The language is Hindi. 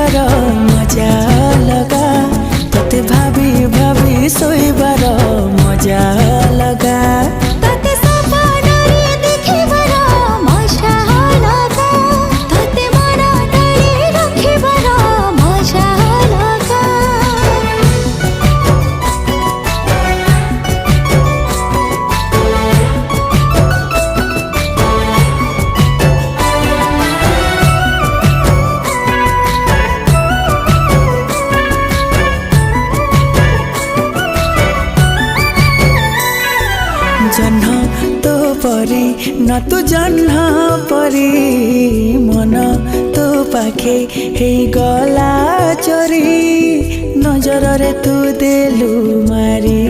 देखिबार मजा लगा तोते भाभी भाभी सोइबार मजा लगा तोते सपनारे देखिबार मजा लगा तोते मन तले रखिबार मजा लगा जह्न तो परी न तू जह्न परी मन तो पाखे हे गला चोरी नजर रे तू देलु मारी